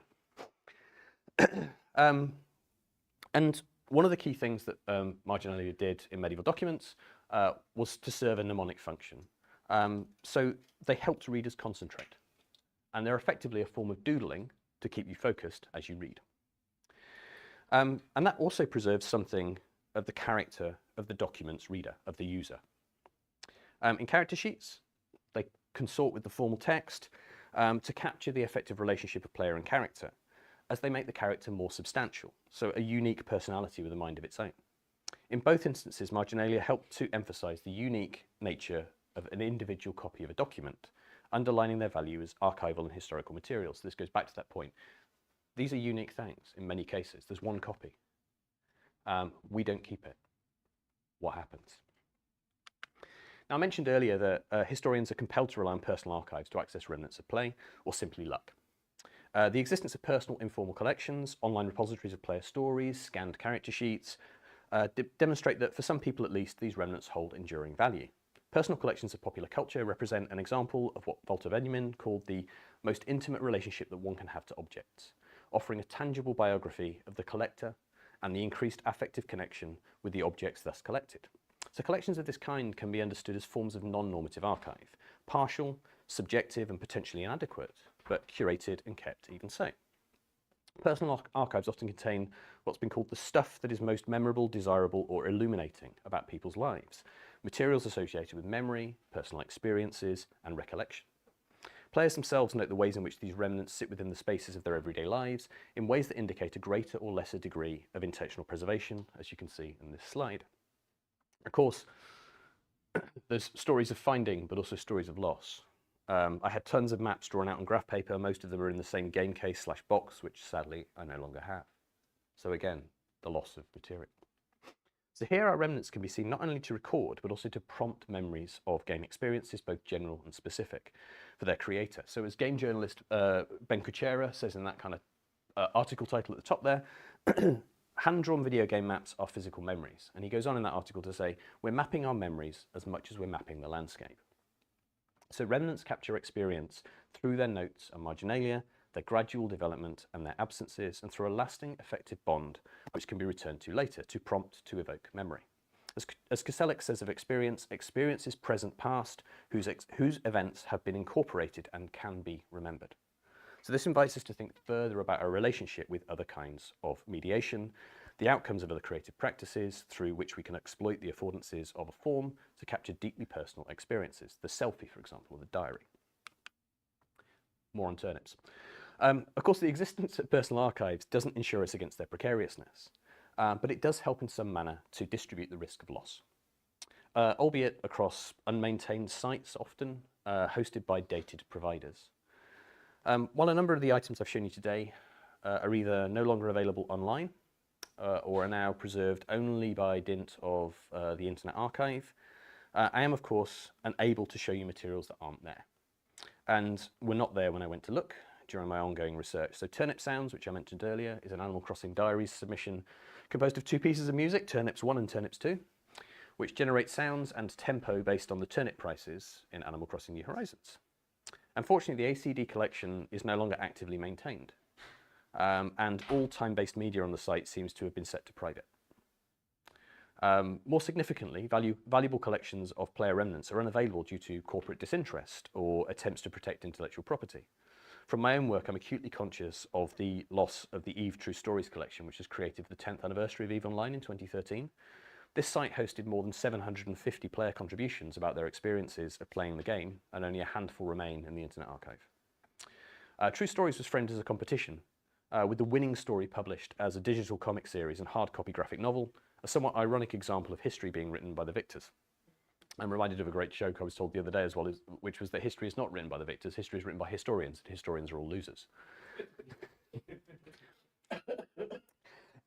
And one of the key things that marginalia did in medieval documents was to serve a mnemonic function. So they helped readers concentrate. And they're effectively a form of doodling to keep you focused as you read. And that also preserves something of the character of the document's reader, of the user. In character sheets, they consort with the formal text to capture the affective relationship of player and character, as they make the character more substantial, so a unique personality with a mind of its own. In both instances, marginalia helped to emphasize the unique nature of an individual copy of a document, underlining their value as archival and historical materials. So this goes back to that point. These are unique things in many cases. There's one copy. We don't keep it. What happens? Now, I mentioned earlier that historians are compelled to rely on personal archives to access remnants of play, or simply luck. The existence of personal informal collections, online repositories of player stories, scanned character sheets, demonstrate that for some people at least, these remnants hold enduring value. Personal collections of popular culture represent an example of what Walter Benjamin called the most intimate relationship that one can have to objects. offering a tangible biography of the collector and the increased affective connection with the objects thus collected. So collections of this kind can be understood as forms of non-normative archive, partial, subjective and potentially inadequate, but curated and kept even so. Personal archives often contain what's been called the stuff that is most memorable, desirable or illuminating about people's lives, materials associated with memory, personal experiences and recollection. Players themselves note the ways in which these remnants sit within the spaces of their everyday lives in ways that indicate a greater or lesser degree of intentional preservation, as you can see in this slide. Of course, there's stories of finding, but also stories of loss. I had tons of maps drawn out on graph paper. Most of them are in the same game case / box, which sadly I no longer have. So again, the loss of material. So here our remnants can be seen not only to record, but also to prompt memories of game experiences, both general and specific, for their creator. So as game journalist Ben Kuchera says in that kind of article title at the top there, hand-drawn video game maps are physical memories. And he goes on in that article to say, we're mapping our memories as much as we're mapping the landscape. So remnants capture experience through their notes and marginalia, their gradual development and their absences, and through a lasting affective bond, which can be returned to later to prompt to evoke memory. As Koselleck says of experience, experience is present past, whose events have been incorporated and can be remembered. So this invites us to think further about our relationship with other kinds of mediation, the outcomes of other creative practices through which we can exploit the affordances of a form to capture deeply personal experiences, the selfie, for example, or the diary. More on turnips. Of course, the existence of personal archives doesn't insure us against their precariousness, but it does help in some manner to distribute the risk of loss, albeit across unmaintained sites, often hosted by dated providers. While a number of the items I've shown you today are either no longer available online or are now preserved only by dint of the Internet Archive, I am, of course, unable to show you materials that aren't there. And were not there when I went to look during my ongoing research. So Turnip Sounds, which I mentioned earlier, is an Animal Crossing Diaries submission composed of 2 pieces of music, Turnips 1 and Turnips 2, which generate sounds and tempo based on the turnip prices in Animal Crossing New Horizons. Unfortunately, the ACD collection is no longer actively maintained, and all time-based media on the site seems to have been set to private. More significantly, valuable collections of player remnants are unavailable due to corporate disinterest or attempts to protect intellectual property. From my own work, I'm acutely conscious of the loss of the EVE True Stories collection, which was created for the 10th anniversary of EVE Online in 2013. This site hosted more than 750 player contributions about their experiences of playing the game, and only a handful remain in the Internet Archive. True Stories was framed as a competition, with the winning story published as a digital comic series and hard copy graphic novel, a somewhat ironic example of history being written by the victors. I'm reminded of a great joke I was told the other day as well, which was that history is not written by the victors, history is written by historians, and historians are all losers.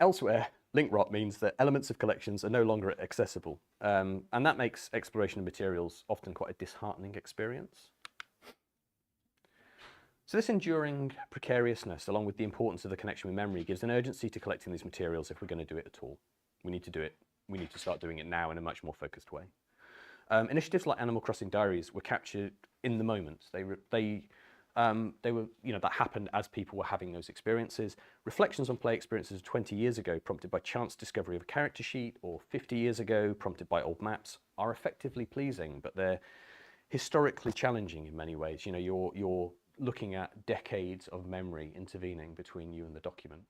Elsewhere, link rot means that elements of collections are no longer accessible, and that makes exploration of materials often quite a disheartening experience. So this enduring precariousness, along with the importance of the connection with memory, gives an urgency to collecting these materials if we're going to do it at all. We need to do it. We need to start doing it now in a much more focused way. Initiatives like Animal Crossing Diaries were captured in the moment. They were, that happened as people were having those experiences. Reflections on play experiences 20 years ago, prompted by chance discovery of a character sheet, or 50 years ago, prompted by old maps, are effectively pleasing, but they're historically challenging in many ways. You know, you're looking at decades of memory intervening between you and the document.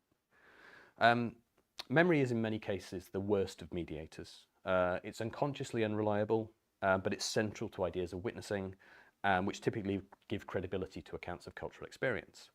Memory is in many cases the worst of mediators. It's unconsciously unreliable, but it's central to ideas of witnessing, which typically give credibility to accounts of cultural experience.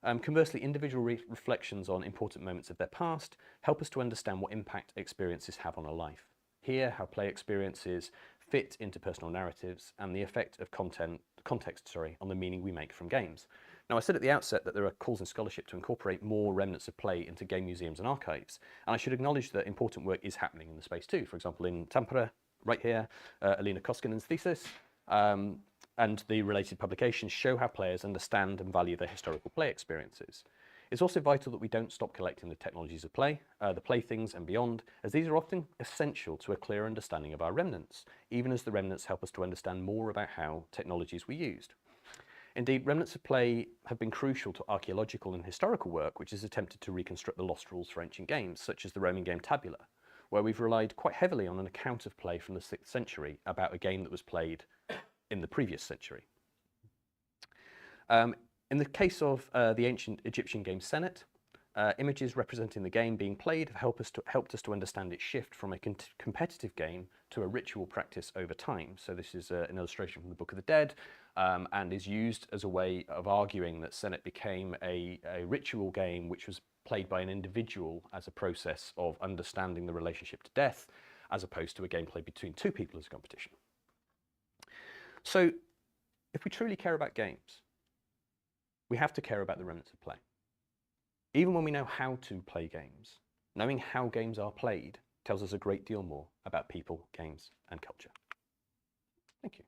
Conversely, individual reflections on important moments of their past help us to understand what impact experiences have on a life. Here, how play experiences fit into personal narratives and the effect of context on the meaning we make from games. Now, I said at the outset that there are calls in scholarship to incorporate more remnants of play into game museums and archives, and I should acknowledge that important work is happening in the space too. For example, in Tampere, right here, Alina Koskinen's thesis and the related publications show how players understand and value their historical play experiences. It's also vital that we don't stop collecting the technologies of play, the playthings and beyond, as these are often essential to a clear understanding of our remnants, even as the remnants help us to understand more about how technologies were used. Indeed, remnants of play have been crucial to archaeological and historical work which has attempted to reconstruct the lost rules for ancient games, such as the Roman game Tabula, where we've relied quite heavily on an account of play from the 6th century about a game that was played in the previous century. In the case of the ancient Egyptian game Senet, images representing the game being played have helped us to understand its shift from a competitive game to a ritual practice over time. So this is an illustration from the Book of the Dead, and is used as a way of arguing that Senet became a ritual game which was played by an individual as a process of understanding the relationship to death, as opposed to a game played between two people as a competition. So if we truly care about games, we have to care about the remnants of play. Even when we know how to play games, knowing how games are played tells us a great deal more about people, games, and culture. Thank you.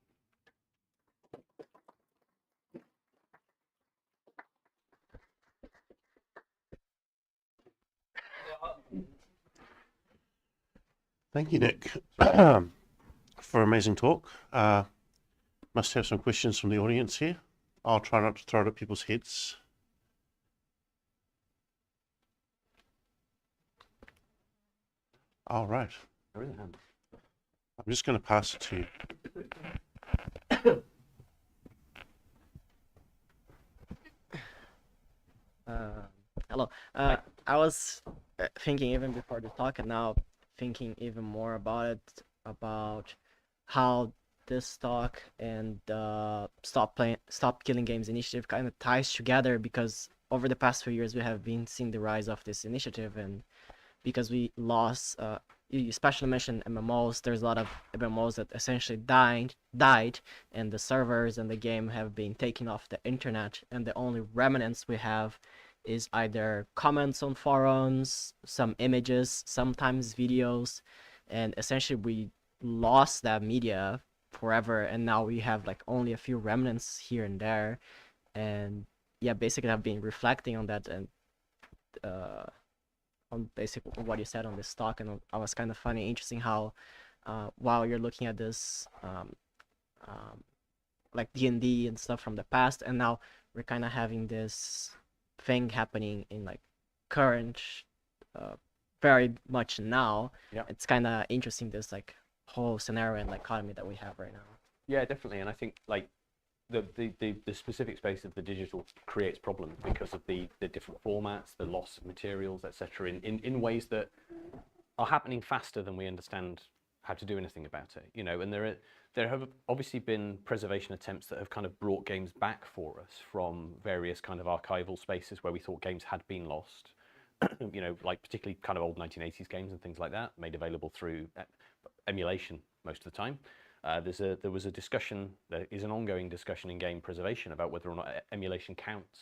Thank you, Nick, for an amazing talk. Must have some questions from the audience here. I'll try not to throw it at people's heads. All right. There is a hand. I'm just going to pass it to you. Hello. I was thinking even before the talk, and now thinking even more about it, about how this talk and Stop Killing Games initiative kind of ties together, because over the past few years we have been seeing the rise of this initiative, and because we lost, you especially mentioned MMOs, there's a lot of MMOs that essentially died, and the servers and the game have been taken off the internet, and the only remnants we have is either comments on forums, some images, sometimes videos, and essentially we lost that media forever, and now we have like only a few remnants here and there. And yeah, basically I've been reflecting on that, and on basically what you said on this talk, and I was kind of finding interesting how while you're looking at this like D&D and stuff from the past, and now we're kind of having this thing happening in like current very much now. Yeah. It's kind of interesting, this like whole scenario and economy that we have right now. Yeah, definitely. And I think like the specific space of the digital creates problems because of the different formats, the loss of materials, etc., in ways that are happening faster than we understand how to do anything about it. You know, and there have obviously been preservation attempts that have kind of brought games back for us from various kind of archival spaces where we thought games had been lost. You know, like particularly kind of old 1980s games and things like that, made available through emulation most of the time. There was a discussion, there is an ongoing discussion in game preservation about whether or not emulation counts,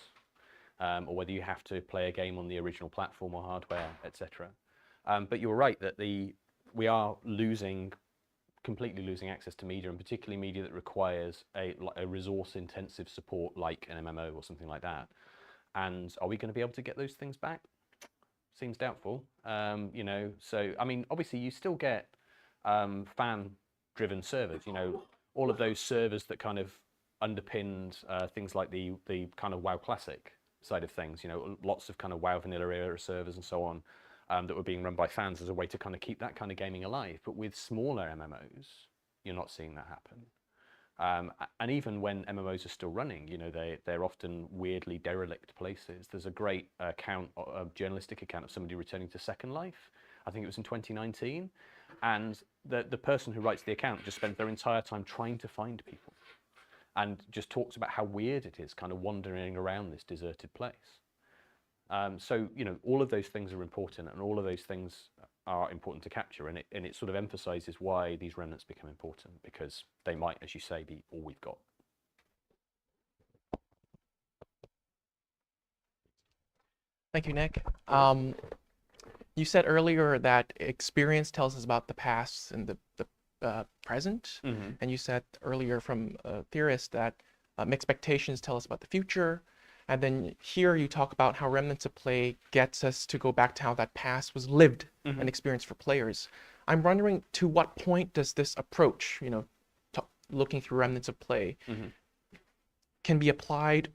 or whether you have to play a game on the original platform or hardware, etc. But you're right that we are completely losing access to media, and particularly media that requires a resource-intensive support like an MMO or something like that. And are we going to be able to get those things back? Seems doubtful. You know, so I mean, obviously you still get fan-driven servers. You know, all of those servers that kind of underpinned things like the kind of WoW Classic side of things. You know, lots of kind of WoW Vanilla era servers and so on. That were being run by fans as a way to kind of keep that kind of gaming alive. But with smaller MMOs, you're not seeing that happen. And even when MMOs are still running, you know, they're often weirdly derelict places. There's a great account, a journalistic account of somebody returning to Second Life. I think it was in 2019. And the person who writes the account just spent their entire time trying to find people and just talks about how weird it is kind of wandering around this deserted place. So, you know, all of those things are important, and all of those things are important to capture, and it sort of emphasizes why these remnants become important, because they might, as you say, be all we've got. Thank you, Nick. You said earlier that experience tells us about the past and the present, and you said earlier from a theorist that expectations tell us about the future. And then here you talk about how remnants of play gets us to go back to how that past was lived and experienced for players. I'm wondering, to what point does this approach, you know, looking through remnants of play, can be applied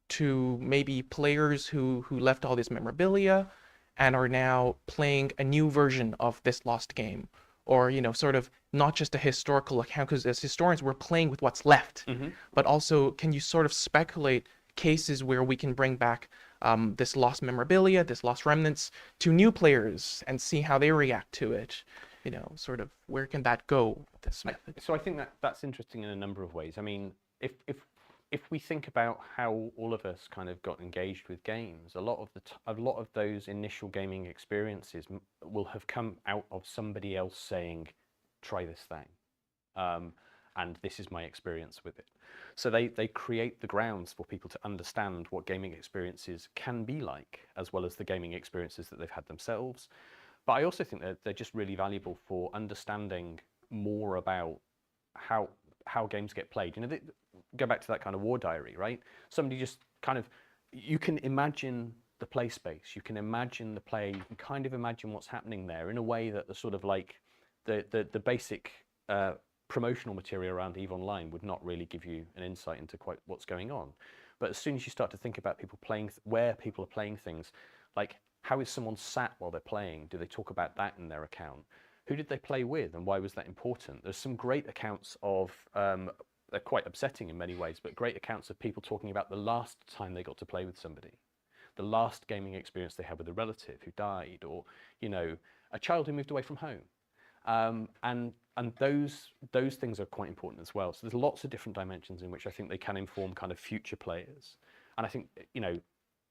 to maybe players who left all this memorabilia and are now playing a new version of this lost game, or sort of not just a historical account, because as historians we're playing with what's left, but also can you sort of speculate cases where we can bring back this lost memorabilia, this lost remnants to new players and see how they react to it? Sort of where can that go with this method? So I think that's interesting in a number of ways. I mean, if we think about how all of us kind of got engaged with games, a lot of those initial gaming experiences will have come out of somebody else saying, "Try this thing," and this is my experience with it. So they create the grounds for people to understand what gaming experiences can be like, as well as the gaming experiences that they've had themselves. But I also think that they're just really valuable for understanding more about how games get played. Go back to that kind of war diary, right? Somebody just kind of, you can imagine the play space, you can imagine the play, you kind of imagine what's happening there in a way that the sort of like the basic promotional material around EVE Online would not really give you an insight into quite what's going on. But as soon as you start to think about people playing, where people are playing things, like how is someone sat while they're playing? Do they talk about that in their account? Who did they play with and why was that important? There's some great accounts of, they're quite upsetting in many ways, but great accounts of people talking about the last time they got to play with somebody, the last gaming experience they had with a relative who died, or a child who moved away from home. And those things are quite important as well. So there's lots of different dimensions in which I think they can inform kind of future players. And I think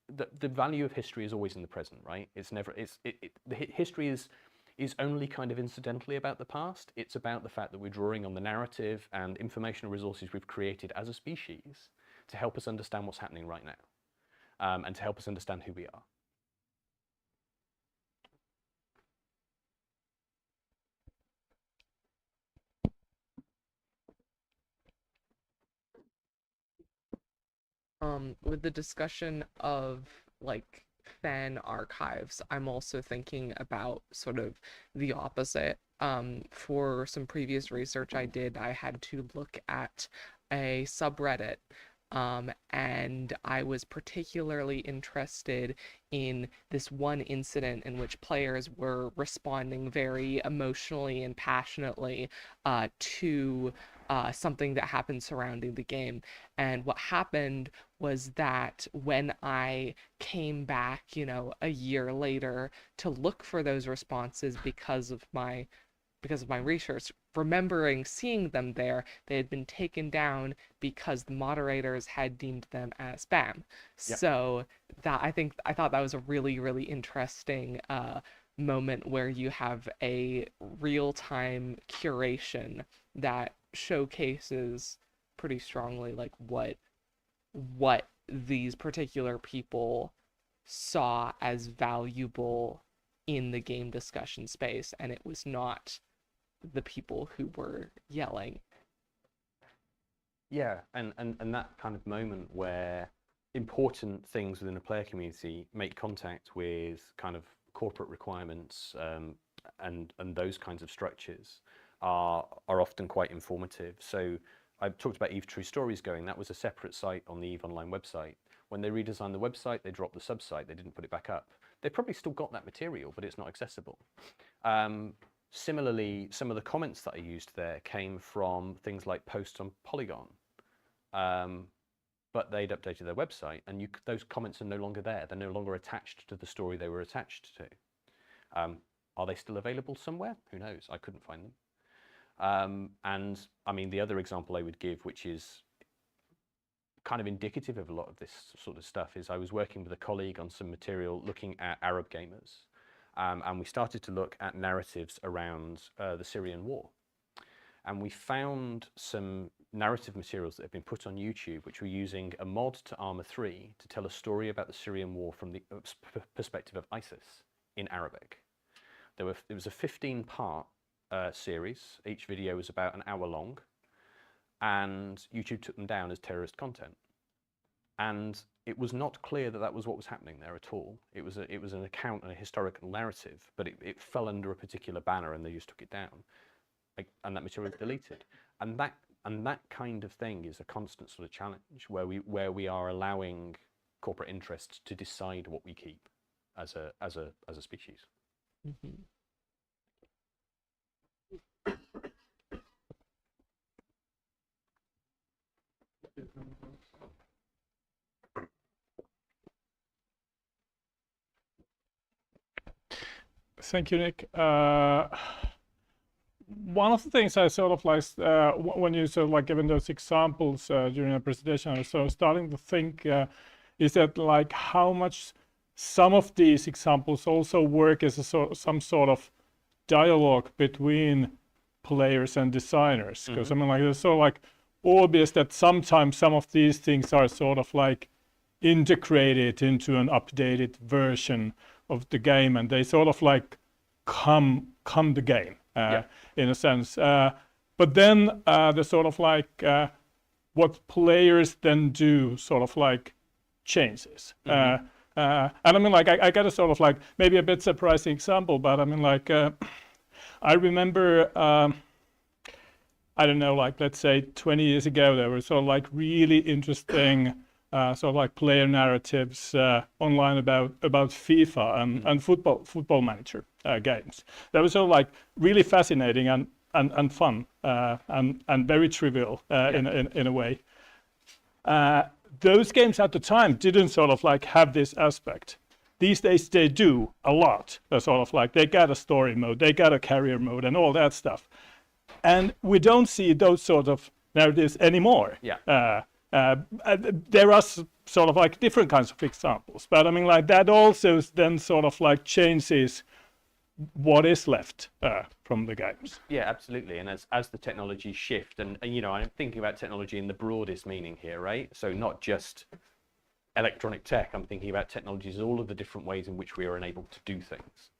the value of history is always in the present, right? It's never history is only kind of incidentally about the past. It's about the fact that we're drawing on the narrative and informational resources we've created as a species to help us understand what's happening right now, and to help us understand who we are. With the discussion of like fan archives, I'm also thinking about sort of the opposite. For some previous research I did, I had to look at a subreddit, and I was particularly interested in this one incident in which players were responding very emotionally and passionately to something that happened surrounding the game. And what happened was that when I came back, a year later to look for those responses because of my research, remembering seeing them there, they had been taken down because the moderators had deemed them as spam. Yep. So that I thought that was a really, really interesting moment where you have a real-time curation that showcases pretty strongly like what these particular people saw as valuable in the game discussion space, and it was not the people who were yelling. Yeah, and that kind of moment where important things within a player community make contact with kind of corporate requirements, and those kinds of structures are often quite informative. So I talked about EVE True Stories going, that was a separate site on the EVE Online website. When they redesigned the website, they dropped the sub-site, they didn't put it back up. They probably still got that material, but it's not accessible. Similarly, some of the comments that I used there came from things like posts on Polygon, but they'd updated their website, and those comments are no longer there. They're no longer attached to the story they were attached to. Are they still available somewhere? Who knows? I couldn't find them. And I mean, the other example I would give, which is kind of indicative of a lot of this sort of stuff, is I was working with a colleague on some material looking at Arab gamers. And we started to look at narratives around the Syrian war. And we found some narrative materials that have been put on YouTube, which were using a mod to Arma 3 to tell a story about the Syrian war from the perspective of ISIS in Arabic. It was a 15-part series. Each video was about an hour long. And YouTube took them down as terrorist content. And it was not clear that that was what was happening there at all. It was an account and a historical narrative, but it fell under a particular banner and they just took it down. And that material was deleted. And And that kind of thing is a constant sort of challenge where we are allowing corporate interests to decide what we keep as a species. Mhm. Thank you, Nick. One of the things I sort of like when you sort of like given those examples during the presentation, I was sort of starting to think is that like how much some of these examples also work as a some sort of dialogue between players and designers, because I mean like it's sort of like obvious that sometimes some of these things are sort of like integrated into an updated version of the game, and they sort of like come the game in a sense. But then the sort of like what players then do sort of like changes. And I mean like I got a sort of like maybe a bit surprising example, but I mean like I remember I don't know, like let's say 20 years ago there were sort of like really interesting sort of like player narratives online about FIFA and football manager games. That was sort of like really fascinating and fun and very trivial in a way. Those games at the time didn't sort of like have this aspect. These days they do a lot. They're sort of like they got a story mode, they got a career mode, and all that stuff. And we don't see those sort of narratives anymore. There are sort of like different kinds of examples, but I mean like that also then sort of like changes what is left from the games. Yeah, absolutely. And as the technologies shift, and you know, I'm thinking about technology in the broadest meaning here, right? So not just electronic tech, I'm thinking about technologies, all of the different ways in which we are enabled to do things.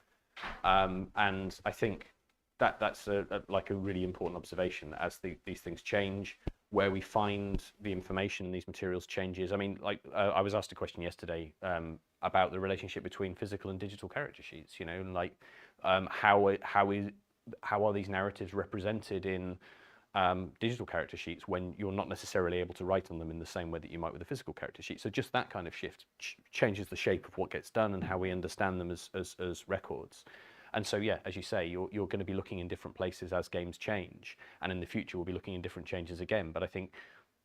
And I think that's like a really important observation as these things change, where we find the information in these materials changes. I mean, like I was asked a question yesterday about the relationship between physical and digital character sheets, you know, and like how are these narratives represented in digital character sheets when you're not necessarily able to write on them in the same way that you might with a physical character sheet. So just that kind of shift changes the shape of what gets done and how we understand them as records. And so, yeah, as you say, you're going to be looking in different places as games change. And in the future, we'll be looking in different changes again. But I think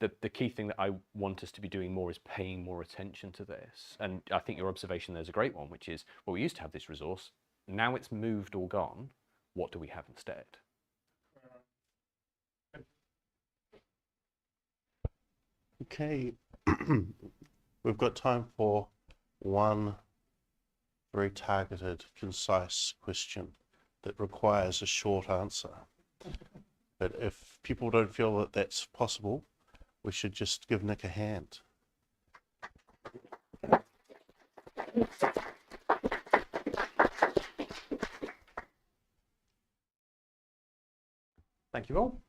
the key thing that I want us to be doing more is paying more attention to this. And I think your observation there is a great one, which is, well, we used to have this resource. Now it's moved or gone. What do we have instead? Okay, we've got time for one very targeted, concise question that requires a short answer. But if people don't feel that that's possible, we should just give Nick a hand. Thank you all.